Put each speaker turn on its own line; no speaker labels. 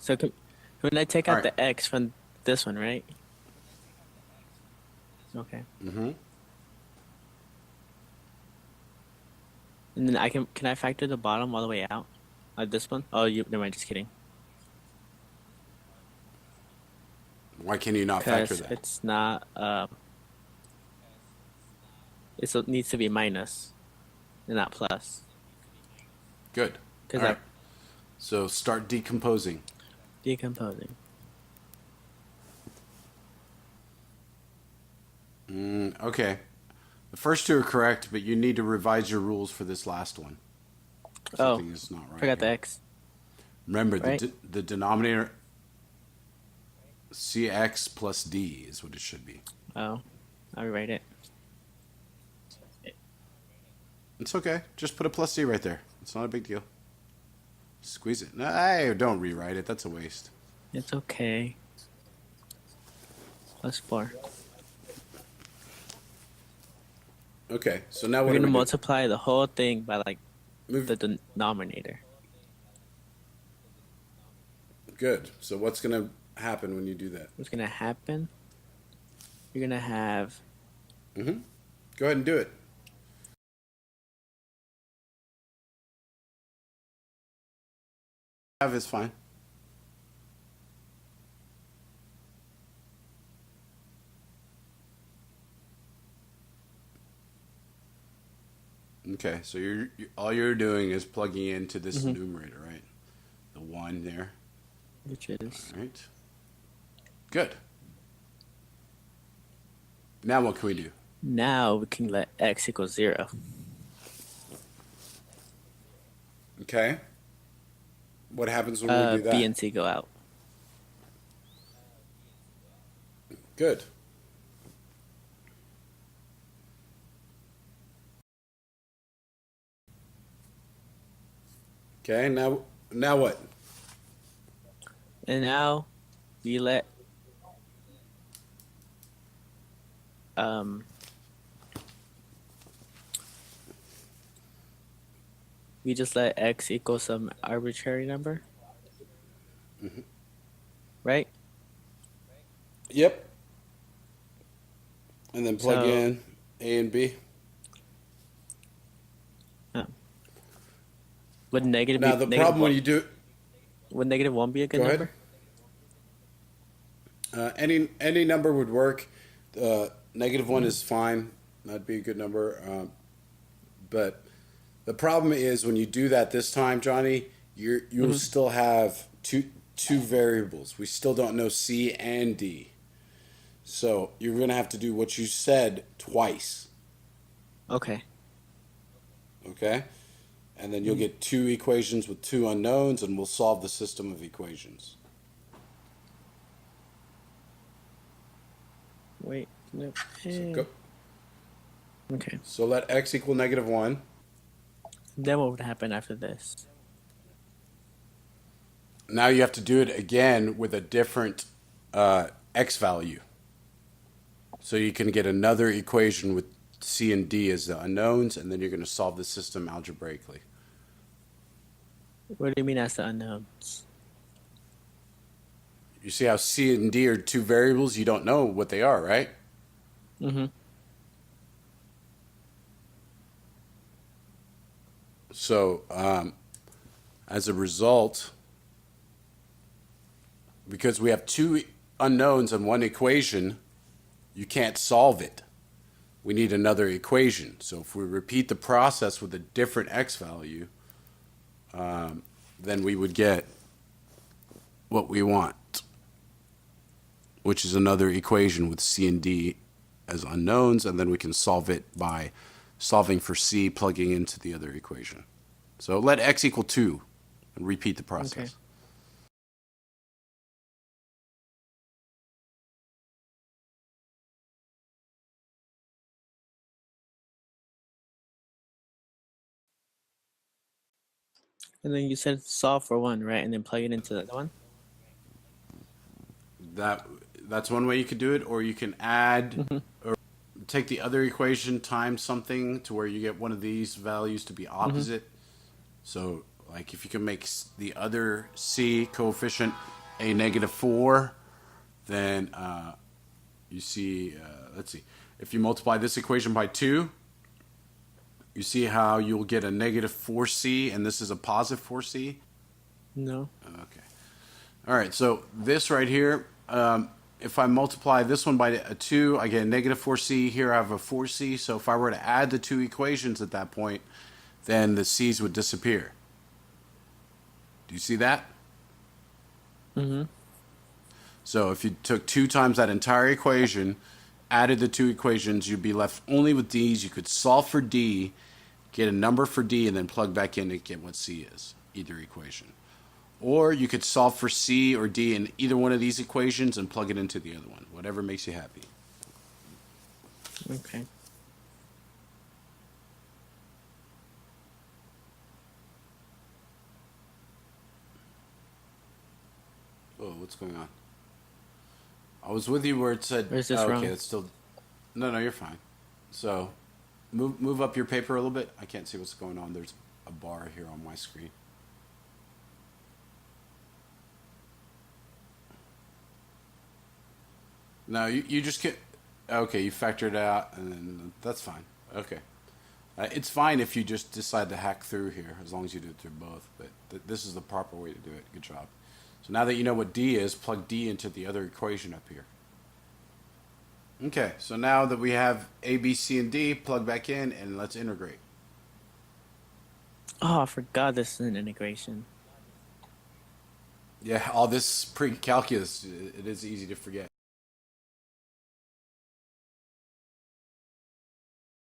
So when I take
All
out
right.
the x from this one, right? Okay.
Mm-hmm.
And then can I factor the bottom all the way out? Like this one? Oh, you never mind. Just kidding.
Why can you not factor
Because
that?
it's not it needs to be minus and not plus.
Good.
Because
All right.
that
So start decomposing.
decomposing.
Okay. The first two are correct, but you need to revise your rules for this last one.
Oh,
Something is not right
forgot the
here.
x,
Remember,
right?
the denominator cx plus d is what it should be.
Oh, I'll rewrite it.
It's okay. Just put a plus d right there. It's not a big deal. Squeeze it. No, hey, don't rewrite it. That's a waste.
It's okay. Plus 4.
Okay, so now
We're
what do
gonna
we do?
multiply the whole thing by like
Move.
the denominator.
Good. So what's going to happen when you do that?
What's gonna happen? You're gonna have
Mm-hmm. Go ahead and do it. Have is fine. Okay, so all you're doing is plugging into this
mhm,
numerator, right? The one there.
which is
All right. Good. Now what can we do?
now we can let x equal 0.
Okay. What happens when we do
B
that?
and C go out.
Good. Okay. Now what?
And now we let um we just let x equal some arbitrary number, right?
Yep. And then plug
So
in A and B.
uh, would negative
Now
be
the
negative
problem when
one?
you do
Would negative one be a good
go ahead.
number?
Any number would work. Negative one is fine. That'd be a good number. But the problem is when you do that this time, Johnny, you'll
Hmm.
still have two variables. We still don't know C and D. So you're gonna have to do what you said twice.
Okay.
Okay? And then you'll
Mhm.
get two equations with two unknowns, and we'll solve the system of equations.
Wait. No.
So go.
Okay.
So let x equal negative one.
Then what would happen after this?
Now you have to do it again with a different x value. So you can get another equation with C and D as the unknowns, and then you're going to solve the system algebraically.
What do you mean as the unknowns?
You see how C and D are two variables? You don't know what they are, right?
Mm-hmm.
So as a result, because we have two unknowns in one equation, you can't solve it. We need another equation. So if we repeat the process with a different x value, then we would get what we want, which is another equation with C and D as unknowns, and then we can solve it by solving for C, plugging into the other equation. So let x equal 2 and repeat the
Okay.
process.
And then you said solve for one, right? And then plug it into the other one.
That that's one way you could do it, or you can add
Mm-hmm.
or take the other equation times something to where you get one of these values to be
Mm-hmm.
opposite. So like if you can make the other C coefficient a negative 4, then you see, let's see, if you multiply this equation by 2, you see how you'll get a negative 4c, and this is a positive 4c?
No.
Okay. All right, so this right here, if I multiply this one by a 2, I get a negative 4c. Here I have a 4c, so if I were to add the two equations at that point, then the c's would disappear. Do you see that?
Mm-hmm.
So if you took 2 times that entire equation, added the two equations, you'd be left only with d's. You could solve for d, get a number for d, and then plug back in to get what c is, either equation. Or you could solve for c or d in either one of these equations and plug it into the other one, whatever makes you happy.
Okay.
Oh, what's going on? I was with you where it said,
Or is this
oh,
wrong?
okay, it's still, no, you're fine. So move up your paper a little bit. I can't see what's going on. There's a bar here on my screen. No, you just can't. Okay, you factored it out, and then that's fine. Okay. It's fine if you just decide to hack through here, as long as you do it through both. But this is the proper way to do it. Good job. So now that you know what D is, plug D into the other equation up here. Okay, so now that we have A, B, C, and D, plug back in, and let's integrate.
Oh, I forgot this is an integration.
Yeah, all this pre-calculus, it is easy to forget.